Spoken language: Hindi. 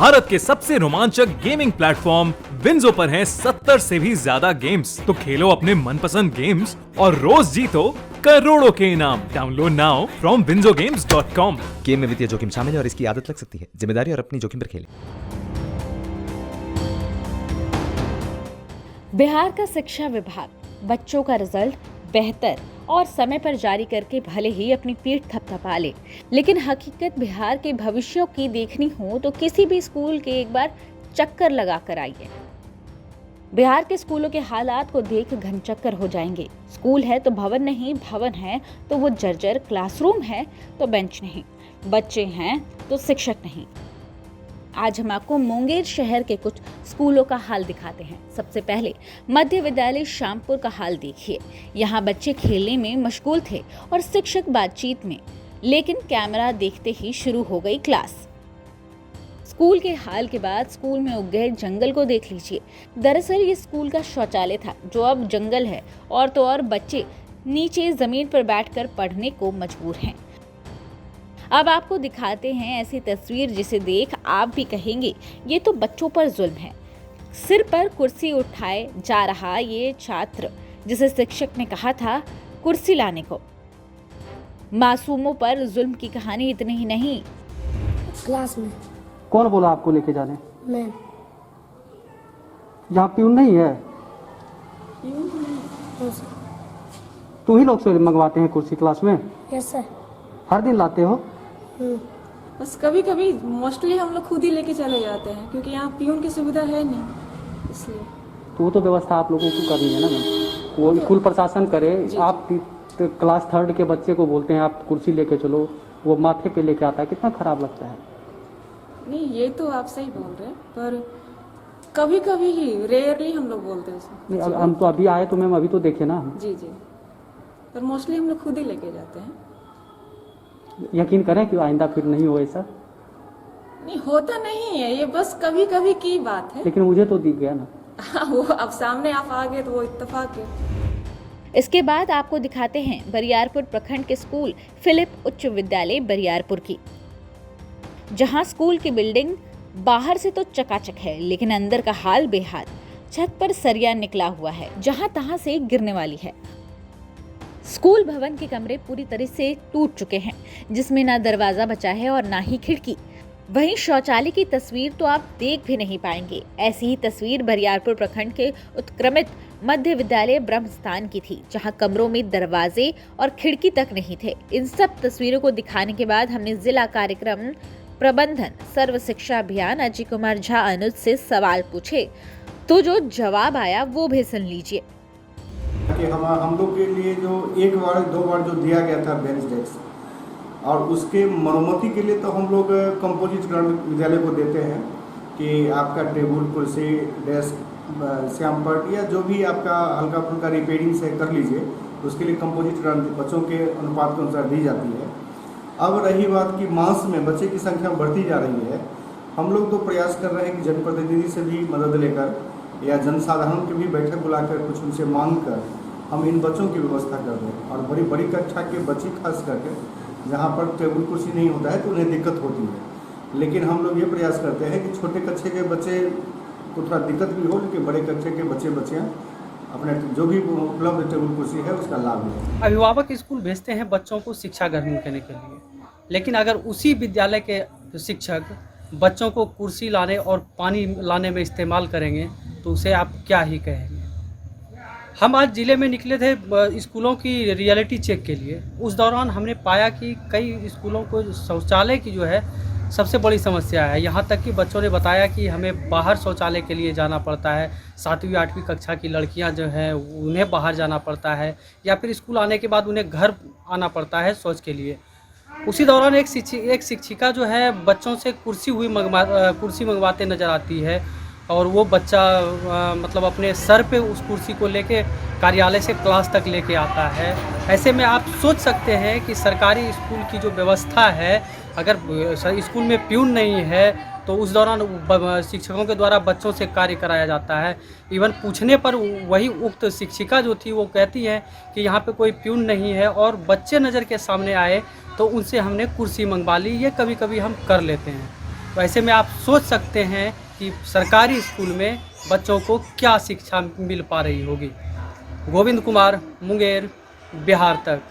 भारत के सबसे रोमांचक गेमिंग प्लेटफॉर्म विंजो पर हैं 70 से भी ज्यादा गेम्स। तो खेलो अपने मनपसंद गेम्स और रोज जीतो करोड़ों के इनाम। Download now from winzogames.com। Game में वित्तीय जोखिम शामिल है और इसकी आदत लग सकती है। जिम्मेदारी और अपनी जोखिम पर खेलें। बिहार का शिक्षा विभाग बच्चों का रिजल्ट बेहतर और समय पर जारी करके भले ही अपनी पीठ थपथपा ले, लेकिन हकीकत बिहार के भविष्यों की देखनी हो तो किसी भी स्कूल के एक बार चक्कर लगा कर आइए। बिहार के स्कूलों के हालात को देख घनचक्कर हो जाएंगे। स्कूल है तो भवन नहीं, भवन है तो वो जर्जर, क्लासरूम है तो बेंच नहीं, बच्चे हैं तो शिक्षक नहीं। आज हम आपको मुंगेर शहर के कुछ स्कूलों का हाल दिखाते हैं। सबसे पहले मध्य विद्यालय श्यामपुर का हाल देखिए। यहाँ बच्चे खेलने में मशगूल थे और शिक्षक बातचीत में, लेकिन कैमरा देखते ही शुरू हो गई क्लास। स्कूल के हाल के बाद स्कूल में उग गए जंगल को देख लीजिए। दरअसल ये स्कूल का शौचालय था जो अब जंगल है, और तो और बच्चे नीचे जमीन पर बैठकर पढ़ने को मजबूर हैं। अब आपको दिखाते हैं ऐसी तस्वीर जिसे देख आप भी कहेंगे ये तो बच्चों पर जुल्म है। सिर पर कुर्सी उठाए जा रहा ये छात्र जिसे शिक्षक ने कहा था कुर्सी लाने को। मासूमों पर जुल्म की कहानी इतनी ही नहीं। क्लास में कौन बोला आपको लेके जाने? मैं यहाँ प्यून नहीं है? तू ही लोग से मंगवाते हैं कुर्सी क्लास में? Yes sir. हर दिन लाते हो? बस कभी कभी मोस्टली हम लोग खुद ही लेके चले जाते हैं क्योंकि यहाँ पियून की सुविधा है नहीं, इसलिए। तो वो तो व्यवस्था आप लोगों को करनी है ना मैम। वो स्कूल प्रशासन करे। आप क्लास 3 के बच्चे को बोलते हैं आप कुर्सी लेके चलो, वो माथे पे लेके आता है, कितना खराब लगता है। नहीं, ये तो आप सही बोल रहे हैं, पर कभी कभी ही, रेयरली हम लोग बोलते हैं उसे। नहीं, हम तो अभी आए तो मैम अभी तो देखे ना। जी जी, पर मोस्टली हम लोग खुद ही लेके जाते हैं। यकीन करें कि आइंदा फिर नहीं हो ऐसा। नहीं होता नहीं है, ये बस कभी कभी की बात है। लेकिन मुझे तो दिख गया ना। वो अब सामने आप आ गए तो वो इत्तेफाक है। इसके बाद आपको दिखाते हैं बरियारपुर प्रखंड के स्कूल फिलिप उच्च विद्यालय बरियारपुर की, जहां स्कूल की बिल्डिंग बाहर से तो चकाचक है लेकिन अंदर का हाल बेहाल। छत पर सरिया निकला हुआ है, जहां तहां से गिरने वाली है। स्कूल भवन के कमरे पूरी तरह से टूट चुके हैं, जिसमें ना दरवाजा बचा है और ना ही खिड़की। वहीं शौचालय की तस्वीर तो आप देख भी नहीं पाएंगे। ऐसी ही तस्वीर बरियारपुर प्रखंड के उत्क्रमित मध्य विद्यालय ब्रह्मस्थान की थी, जहां कमरों में दरवाजे और खिड़की तक नहीं थे। इन सब तस्वीरों को दिखाने के बाद हमने जिला कार्यक्रम प्रबंधन सर्व शिक्षा अभियान अजय कुमार झा अनुज से सवाल पूछे, तो जो जवाब आया वो भी सुन लीजिए। कि हम लोग के लिए जो एक बार 2 बार जो दिया गया था बेंच डेस्क, और उसके मरम्मती के लिए तो हम लोग कंपोजिट ग्रामीण विद्यालय को देते हैं कि आपका टेबल, कुर्सी, डेस्क, श्याम पट या जो भी आपका हल्का फुल्का रिपेयरिंग से कर लीजिए, उसके लिए कंपोजिट ग्रामीण बच्चों के अनुपात के अनुसार दी जाती है। अब रही बात कि मास में बच्चे की संख्या बढ़ती जा रही है, हम लोग तो प्रयास कर रहे हैं कि जनप्रतिनिधि से भी मदद लेकर या जनसाधारण की भी बैठक बुलाकर कुछ उनसे मांग कर हम इन बच्चों की व्यवस्था कर दें। और बड़ी बड़ी कक्षा के बच्चे खास करके जहाँ पर टेबल कुर्सी नहीं होता है तो उन्हें दिक्कत होती है, लेकिन हम लोग ये प्रयास करते हैं कि छोटे कक्षा के बच्चे को थोड़ा दिक्कत भी हो, लेकिन बड़े कक्षा के बच्चियाँ अपने जो भी उपलब्ध टेबल कुर्सी है उसका लाभ लें। अभिभावक स्कूल भेजते हैं बच्चों को शिक्षा ग्रहण करने के लिए, लेकिन अगर उसी विद्यालय के शिक्षक बच्चों को कुर्सी लाने और पानी लाने में इस्तेमाल करेंगे तो उसे आप क्या ही कहेंगे। हम आज ज़िले में निकले थे स्कूलों की रियलिटी चेक के लिए। उस दौरान हमने पाया कि कई स्कूलों को शौचालय की जो है सबसे बड़ी समस्या है। यहाँ तक कि बच्चों ने बताया कि हमें बाहर शौचालय के लिए जाना पड़ता है। 7वीं 8वीं कक्षा की लड़कियाँ जो हैं उन्हें बाहर जाना पड़ता है, या फिर स्कूल आने के बाद उन्हें घर आना पड़ता है शौच के लिए। उसी दौरान एक शिक्षिका जो है बच्चों से कुर्सी मंगवाते नज़र आती है, और वो बच्चा मतलब अपने सर पे उस कुर्सी को लेके कार्यालय से क्लास तक लेके आता है। ऐसे में आप सोच सकते हैं कि सरकारी स्कूल की जो व्यवस्था है, अगर स्कूल में प्यून नहीं है तो उस दौरान शिक्षकों के द्वारा बच्चों से कार्य कराया जाता है। इवन पूछने पर वही उक्त शिक्षिका जो थी वो कहती है कि यहाँ पे कोई प्यून नहीं है, और बच्चे नज़र के सामने आए तो उनसे हमने कुर्सी मंगवा ली। ये कभी कभी हम कर लेते हैं। तो ऐसे में आप सोच सकते हैं कि सरकारी स्कूल में बच्चों को क्या शिक्षा मिल पा रही होगी। गोविंद कुमार, मुंगेर, बिहार तक।